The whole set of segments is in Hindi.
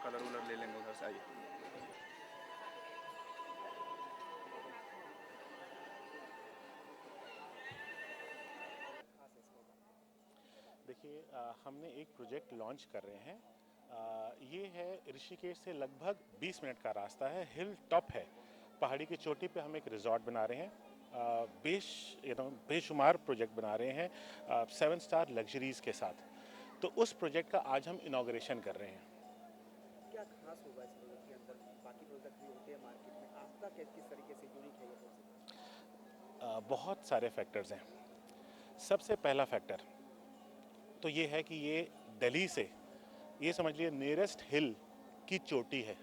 कलर वलर ले लेंगे उधर से। आइए। देखिए, हमने एक प्रोजेक्ट लॉन्च कर रहे हैं। ये है ऋषिकेश से लगभग 20 मिनट का रास्ता है, हिल टॉप है। पहाड़ी की चोटी पे हम एक रिजॉर्ट बना रहे हैं। बेशुमार प्रोजेक्ट बना रहे हैं 7 स्टार लग्जरीज के साथ। तो उस प्रोजेक्ट का आज हम इनॉग्रेशन कर रहे हैं। क्या खास होगा इस प्रोजेक्ट के अंदर? बाकी प्रोजेक्ट भी होते हैं मार्केट में, आपका किस तरीके से यूनिक है ये प्रोजेक्ट? बहुत सारे फैक्टर्स हैं। सबसे पहला फैक्टर तो ये है कि ये दिल्ली से, ये समझ लिए, नियरेस्ट हिल की चोटी है।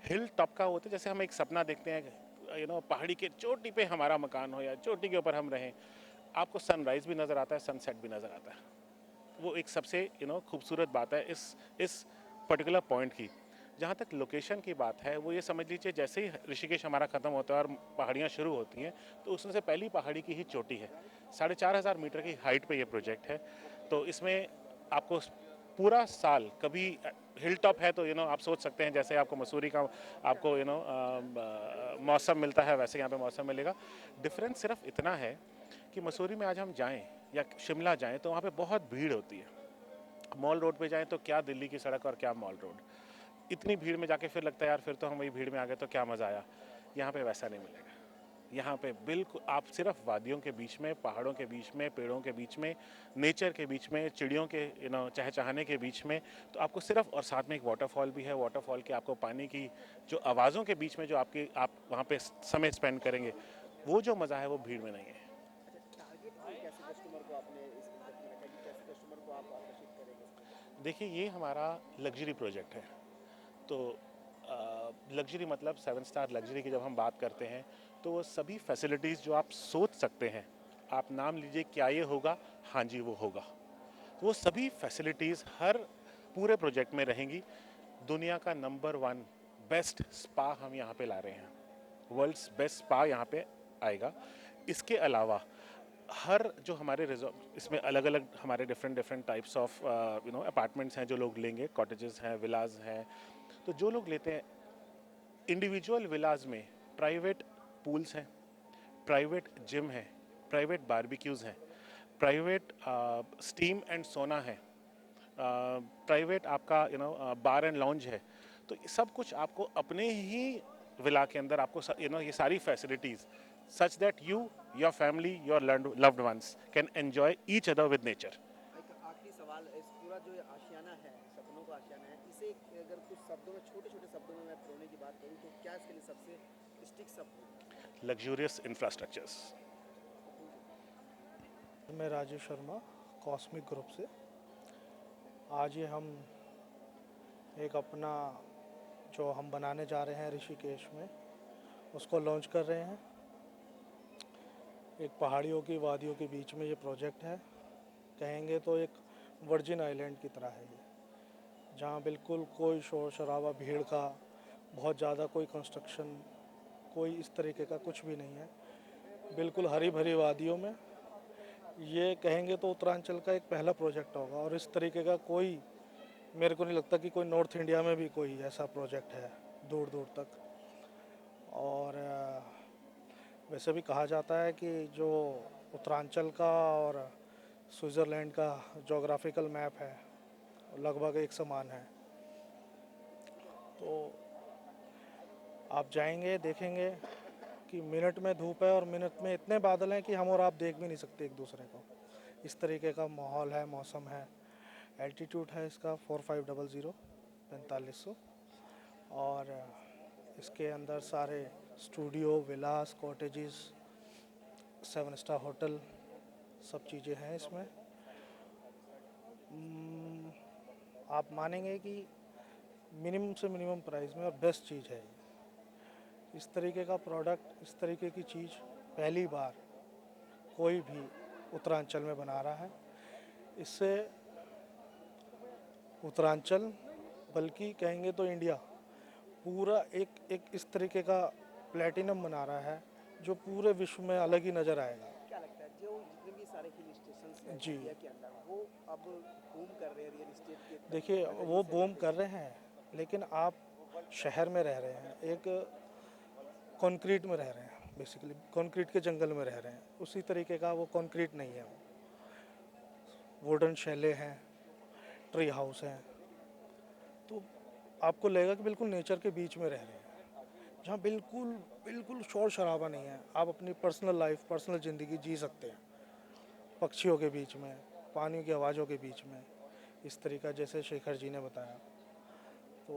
हिल टॉप का होता है, जैसे हम एक सपना देखते हैं पहाड़ी के चोटी पे हमारा मकान हो या चोटी के ऊपर हम रहें। आपको सनराइज भी नज़र आता है, सनसेट भी नज़र आता है। वो एक सबसे खूबसूरत बात है इस पर्टिकुलर पॉइंट की। जहाँ तक लोकेशन की बात है, वो ये समझ लीजिए जैसे ही ऋषिकेश हमारा ख़त्म होता है और पहाड़ियाँ शुरू होती हैं, तो उसमें से पहली पहाड़ी की ही चोटी है। 4,500 मीटर की हाइट पे ये प्रोजेक्ट है। तो इसमें आपको पूरा साल, कभी हिल टॉप है तो आप सोच सकते हैं जैसे आपको मसूरी का आपको मौसम मिलता है, वैसे यहाँ पे मौसम मिलेगा। डिफरेंस सिर्फ इतना है कि मसूरी में आज हम जाएं या शिमला जाएं तो वहाँ पे बहुत भीड़ होती है। मॉल रोड पे जाएं तो क्या दिल्ली की सड़क और क्या मॉल रोड, इतनी भीड़ में जाके फिर लगता है यार फिर तो हम वही भीड़ में आ गए तो क्या मज़ा आया। यहाँ पे वैसा नहीं मिलेगा। यहाँ पे बिल्कुल आप सिर्फ वादियों के बीच में, पहाड़ों के बीच में, पेड़ों के बीच में, नेचर के बीच में, चिड़ियों के चहचहाने के बीच में, तो आपको सिर्फ, और साथ में एक वाटरफॉल भी है। वाटरफॉल के आपको पानी की जो आवाज़ों के बीच में जो आप वहाँ पे समय स्पेंड करेंगे, वो जो मज़ा है वो भीड़ में नहीं है। अच्छा, टारगेट कैसे कस्टमर को आपने इस प्रोजेक्ट में रखा है कि कैसे कस्टमर को आप आकर्षित करेंगे इस प्रोजेक्ट में? देखिए, ये हमारा लग्जरी प्रोजेक्ट है। तो लग्जरी मतलब 7 स्टार लग्जरी की जब हम बात करते हैं तो वो सभी फैसिलिटीज़ जो आप सोच सकते हैं, आप नाम लीजिए क्या ये होगा, हाँ जी वो होगा। वो सभी फैसिलिटीज़ हर पूरे प्रोजेक्ट में रहेंगी। दुनिया का नंबर 1 बेस्ट स्पा हम यहाँ पे ला रहे हैं। वर्ल्ड्स बेस्ट स्पा यहाँ पे आएगा। इसके अलावा हर जो हमारे रिजॉर्ट, इसमें अलग अलग हमारे different different types of apartments हैं जो लोग लेंगे, कॉटेजेस हैं, विलाज हैं। तो जो लोग लेते हैं इंडिविजुअल विलाज में, प्राइवेट पूल्स हैं, प्राइवेट जिम है, प्राइवेट बारबेक्यूज़ हैं, प्राइवेट स्टीम एंड सोना है, प्राइवेट आपका बार एंड लॉन्ज है। तो ये सब कुछ आपको अपने ही विला के अंदर आपको ये सारी facilities, such that you, your family, your loved ones can enjoy each other with nature. एक आखिरी सवाल, इस पूरा जो आशियाना है, सपनों का आशियाना है, इसे अगर कुछ शब्दों में, छोटे छोटे शब्दों में मैं पिरोने की बात करूँ तो क्या इसके लिए सबसे स्टिक शब्द होगा? Luxurious infrastructures. Thank you. मैं राजेश शर्मा, कॉस्मिक ग्रुप से। आज ये हम एक अपना जो हम बनाने जा रहे हैं ऋषिकेश में, उसको लॉन्च कर रहे हैं। एक पहाड़ियों की वादियों के बीच में ये प्रोजेक्ट है। कहेंगे तो एक वर्जिन आइलैंड की तरह है ये, जहाँ बिल्कुल कोई शोर शराबा भीड़ का, बहुत ज़्यादा कोई कंस्ट्रक्शन, कोई इस तरीके का कुछ भी नहीं है। बिल्कुल हरी भरी वादियों में ये, कहेंगे तो उत्तरांचल का एक पहला प्रोजेक्ट होगा। और इस तरीके का कोई, मेरे को नहीं लगता कि कोई नॉर्थ इंडिया में भी कोई ऐसा प्रोजेक्ट है दूर दूर तक। और वैसे भी कहा जाता है कि जो उत्तरांचल का और स्विट्ज़रलैंड का जोग्राफिकल मैप है लगभग एक समान है। तो आप जाएंगे देखेंगे कि मिनट में धूप है और मिनट में इतने बादल हैं कि हम और आप देख भी नहीं सकते एक दूसरे को। इस तरीके का माहौल है, मौसम है। एल्टीट्यूड है इसका 4500 4500। और इसके अंदर सारे स्टूडियो, विलास, कॉटेजेस, 7 स्टार होटल, सब चीज़ें हैं इसमें। आप मानेंगे कि मिनिमम से मिनिमम प्राइस में और बेस्ट चीज़ है ये। इस तरीके का प्रोडक्ट, इस तरीके की चीज़ पहली बार कोई भी उत्तरांचल में बना रहा है। इससे उत्तरांचल, बल्कि कहेंगे तो इंडिया पूरा एक एक इस तरीके का प्लेटिनम बना रहा है जो पूरे विश्व में अलग ही नज़र आएगा। क्या लगता है जो जितने भी सारे हिल स्टेशन हैं जी, इंडिया के अंदर, वो अब बूम कर रहे हैं रियल इस्टेट के देखिए नज़रिए वो से बूम देखते कर हुए? रहे हैं। लेकिन आप शहर में रह रहे हैं, एक कंक्रीट में रह रहे हैं, बेसिकली कंक्रीट के जंगल में रह रहे हैं, उसी तरीके का वो कंक्रीट नहीं है। वो वुडन शैले हैं, ट्री हाउस हैं, तो आपको लगेगा कि बिल्कुल नेचर के बीच में रह रहे हैं, जहाँ बिल्कुल बिल्कुल शोर शराबा नहीं है। आप अपनी पर्सनल लाइफ, पर्सनल ज़िंदगी जी सकते हैं पक्षियों के बीच में, पानी की आवाज़ों के बीच में, इस तरीका जैसे शेखर जी ने बताया। तो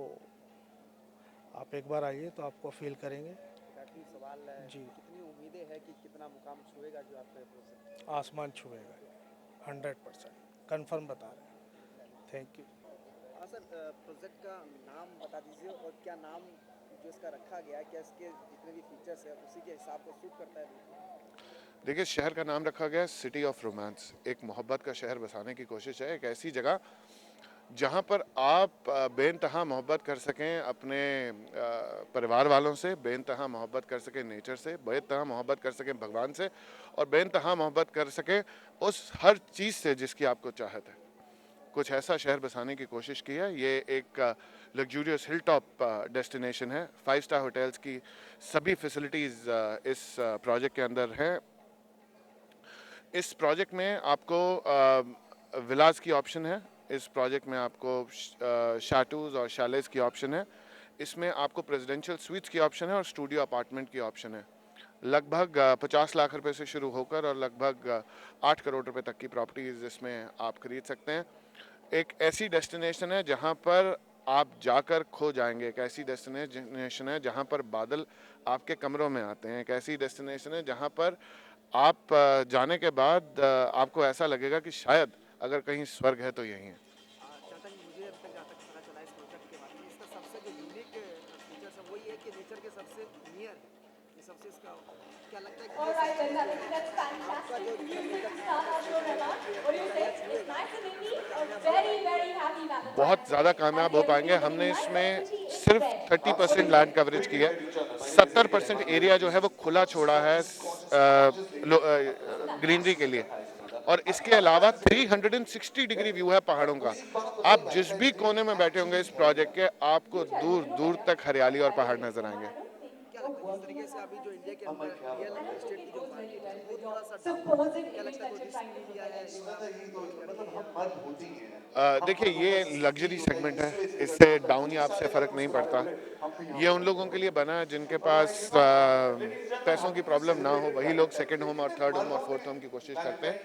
आप एक बार आइए तो आपको फील करेंगे। आखिरी सवाल है, जी। कितनी उम्मीदें हैं कि कितना मुकाम छुएगा जो आपका प्रोजेक्ट? आसमान छुएगा, 100% कंफर्म बता रहे हैं। Thank you. हाँ सर, प्रोजेक्ट का नाम बता दीजिए और क्या नाम जो इसका रखा गया है, क्या इसके जितने भी फीचर्स है उसी के हिसाब से सूट करता है बिल्कुल? देखिए, शहर का नाम रखा गया है सिटी ऑफ रोमांस। एक मोहब्बत का शहर बसाने की कोशिश है, एक ऐसी जगह जहाँ पर आप बेइंतहा मोहब्बत कर सकें अपने परिवार वालों से, बेइंतहा मोहब्बत कर सकें नेचर से, बेइंतहा मोहब्बत कर सकें भगवान से, और बेइंतहा मोहब्बत कर सकें उस हर चीज़ से जिसकी आपको चाहत है। कुछ ऐसा शहर बसाने की कोशिश की है। ये एक लग्जूरियस हिल टॉप डेस्टिनेशन है। 5 स्टार होटल्स की सभी फैसिलिटीज़ इस प्रोजेक्ट के अंदर हैं। इस प्रोजेक्ट में आपको विलास की ऑप्शन है। इस प्रोजेक्ट में आपको शाटूज़ और शालेस की ऑप्शन है। इसमें आपको प्रेसिडेंशियल स्वीट्स की ऑप्शन है और स्टूडियो अपार्टमेंट की ऑप्शन है। लगभग 50 लाख रुपए से शुरू होकर और लगभग 8 करोड़ रुपए तक की प्रॉपर्टीज़ इसमें आप खरीद सकते हैं। एक ऐसी डेस्टिनेशन है जहाँ पर आप जाकर खो जाएंगे। एक ऐसी डेस्टिनेशन है जहाँ पर बादल आपके कमरों में आते हैं। एक ऐसी डेस्टिनेशन है जहाँ पर आप जाने के बाद आपको ऐसा लगेगा कि शायद अगर कहीं स्वर्ग है तो यही है। चाचा जी, मुझे अब तक जहाँ तक पता चला इस प्रोजेक्ट के बारे में, इसका सबसे जो यूनिक फीचर्स है वही है कि नेचर के सबसे नियर है। ये सबसे इसका क्या लगता है कि All ये right, सब then चीज़ जो that's है आपका जो fantastic news. Project Start off your Rahman. What do you say? It's nice and windy. A very, very happy Valentine's बहुत ज़्यादा Day. कामयाब And हो everybody पाएंगे। getting हमने nice इसमें and pretty is सिर्फ red. 30% लैंड कवरेज की है। 70% एरिया जो है वो खुला छोड़ा है ग्रीनरी के लिए, और इसके अलावा 360 डिग्री व्यू है पहाड़ों का। आप जिस भी कोने में बैठे होंगे इस प्रोजेक्ट के, आपको दूर दूर तक हरियाली और पहाड़ नजर आएंगे। क्या लगता है जिस तरीके से अभी जो इंडिया के अंदर रियल एस्टेट की जो मार्केट है वो थोड़ा सा डाउन है, क्या लगता है कोई रिस्क नहीं लिया है इसमें देखिए, ये लग्जरी सेगमेंट है, इससे डाउन या अप से फ़र्क नहीं पड़ता। ये उन लोगों के लिए बना है जिनके पास पैसों की प्रॉब्लम ना हो। वही लोग सेकंड होम और थर्ड होम और फोर्थ होम की कोशिश करते हैं।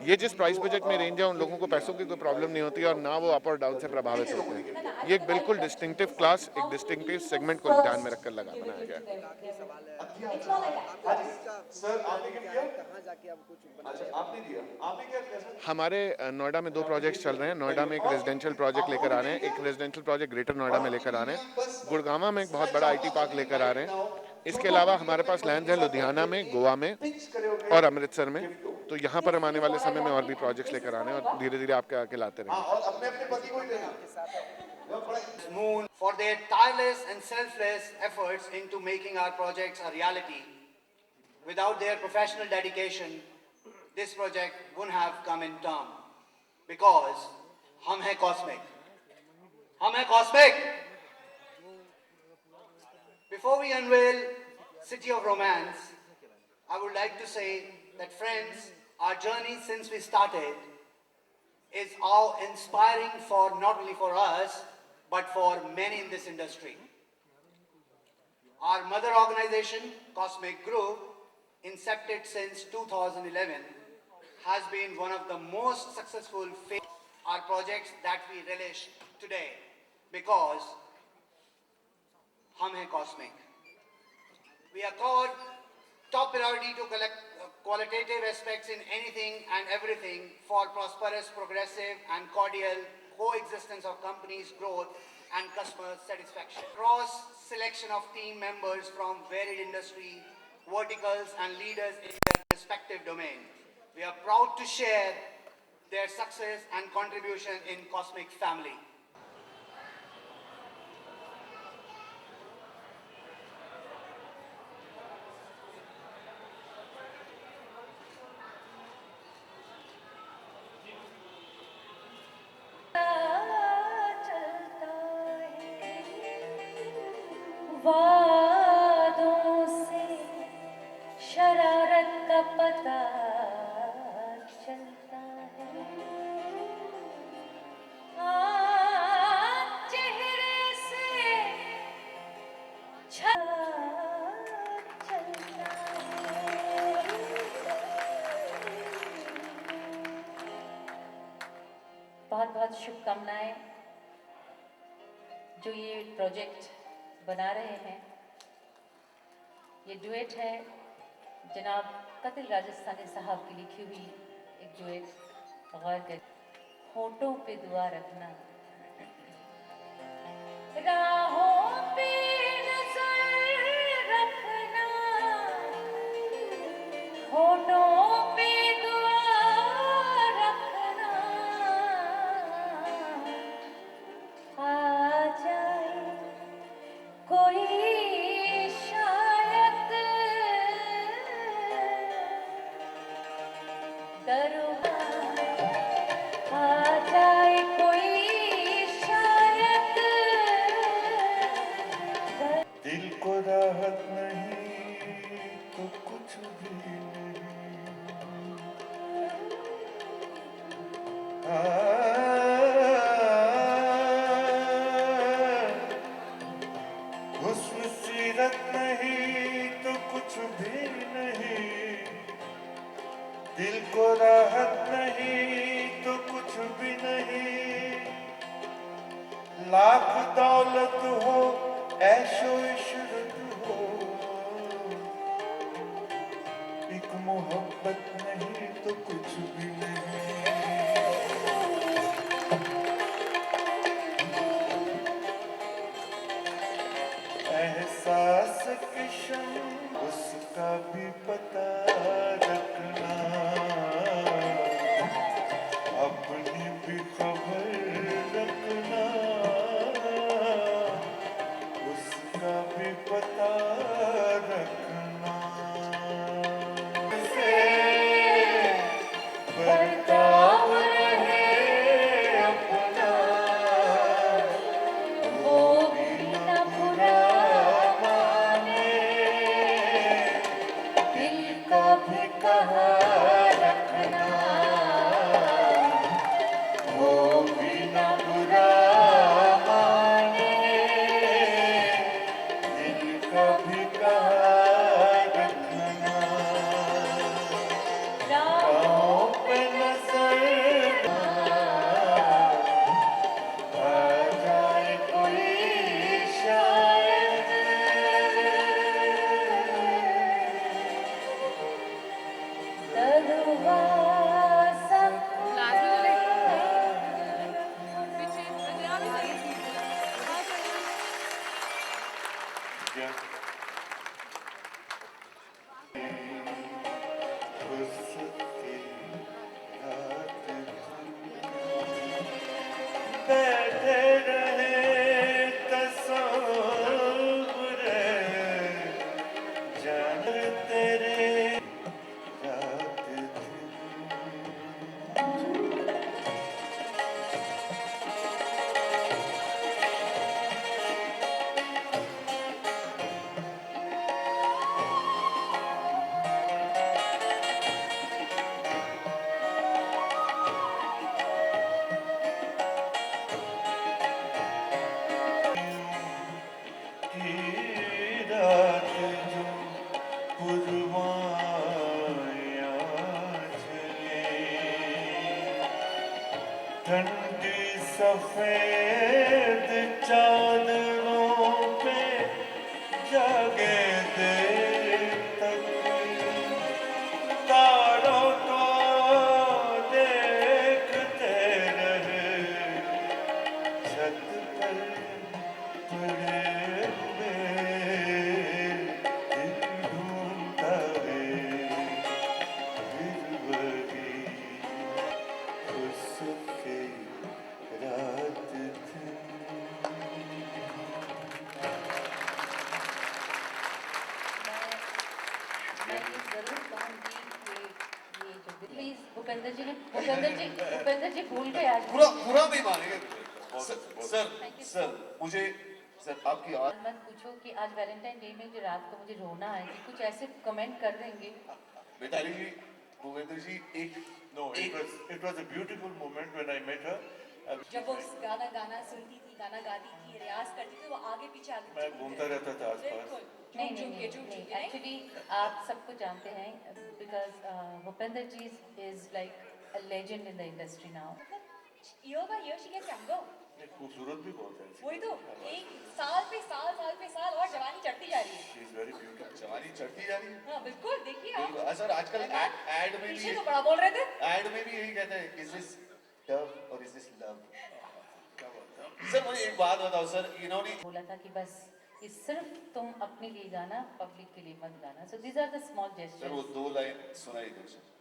ये जिस प्राइस बजट में रेंज है, उन लोगों को पैसों की कोई प्रॉब्लम नहीं होती और ना वो अप और डाउन से प्रभावित होते हैं। ये एक बिल्कुल डिस्टिंक्टिव क्लास, एक डिस्टिंक्टिव सेगमेंट को ध्यान में रखकर बनाया गया है। एक आखिरी सवाल है, It's not like that. आपका ड्रीम का प्लानिंग क्या है, कहाँ जाके आप कुछ बना रहे हैं? हमारे नोएडा में 2 प्रोजेक्ट्स चल रहे हैं। नोएडा में एक रेजिडेंशियल प्रोजेक्ट लेकर आ रहे हैं, एक रेजिडेंशियल प्रोजेक्ट ग्रेटर नोएडा में लेकर आ रहे हैं। गुड़गांव में एक बहुत बड़ा आईटी पार्क लेकर आ रहे हैं। इसके अलावा हमारे पास लैंड है लुधियाना में, गोवा में और अमृतसर में। तो यहाँ पर हम आने वाले समय में और भी प्रोजेक्ट्स लेकर आने हैं और धीरे धीरे आपके आके लाते रहेंगे। Moon for their tireless and selfless efforts into making our projects a reality. Without their professional dedication, this project wouldn't have come in term. Because hum hai cosmic. Hum hai cosmic. Before we unveil City of Romance, I would like to say that friends, our journey since we started is all inspiring for not only for us, but for many in this industry. Our mother organization, Cosmic Group, incepted since 2011, has been one of the most successful our projects that we relish today because hum hai cosmic. We accord top priority to collect qualitative aspects in anything and everything for prosperous, progressive and cordial coexistence of companies' growth and customer satisfaction. Cross selection of team members from varied industry, verticals and leaders in their respective domain. We are proud to share their success and contribution in Cosmic family. चलता है वादों से शरारत का पता चलता है। चेहरे से चलता है। बहुत बहुत शुभकामनाएं जो ये प्रोजेक्ट बना रहे हैं। ये डुएट है जनाब कतिल राजस्थानी साहब की लिखी हुई एक डुएट। गौर कर, होठों पे दुआ रखना, राहों पे नजर रखना, होठों पे दुआ रखना, आ जाए कोई शायद दरबार, आ जाए कोई शायद दिल को राहत नहीं तो कुछ भी नहीं। हुस्न सीरत नहीं तो कुछ भी नहीं। दिल को राहत नहीं तो कुछ भी नहीं। लाख दौलत हो ऐशो इशरत हो, एक मोहब्बत नहीं तो कुछ भी नहीं। एहसास की शम्म उसका भी पता रखना, अपनी भी खबर रखना, उसका भी पता रखना। बर्ताव रहे अपना, वो भी न बुरा माने, दिल का भी कहा रखना, वो भी न बुरा माने, दिल का भी कहा रखना। राहों पे नजर आ जाए कोई शायद, दरवाज़ा या उसकी रात बैठे रहे तस्वीर जान तेरे रात की रात जो पुरवाया चले, ठंडी सफेद चादरों पे जागे देर तक, तारों को देखते रहे, छत पर पड़े हुए दिल ढूंढता है फिर वही उसके रात थी। मैं ये जरूर कहूँगी कि ये जो प्लीज भूपेंद्र जी भूल गए आज। बुरा बुरा नहीं मानेंगे। Sir Thank you. सर मुझे सर आपकी और मत पूछो कि आज वैलेंटाइन डे में जो रात को मुझे रोना है कि कुछ ऐसे कमेंट कर देंगे। मिताली जी, भूपेंद्र जी, एक No, it was a beautiful moment when I met her. जब वो गाना गाना सुनती थी, गाना गाती थी, रियाज करती थी, वो आगे पीछे मैं घूमता रहता था आसपास। बिल्कुल नहीं झूम नहीं झूम के नहीं नहीं? एक्चुअली आप सबको जानते हैं because Bhupendra ji is like a legend in the industry now. मतलब year by year she gets younger. नहीं, खूबसूरत भी बहुत है। वही तो एक साल पे साल और जवानी चढ़ती जा रही है। She is very beautiful. जवानी चढ़ती जा रही है। हाँ बिल्कुल देखिए आप। बिल्कुल। सर आजकल एड में पीछे भी तो बड़ा बोल रहे थे। एड में भी यही कहते हैं, इज दिस लव और इज दिस लव? सर मुझे एक बात बताओ सर, इन्होंने बोला था कि बस ये सिर्फ तुम अपने लिए गाना, पब्लिक के लिए मत गाना। So these are the small sir वो जेस्चर्स। 2 लाइन सुनाई दो सर।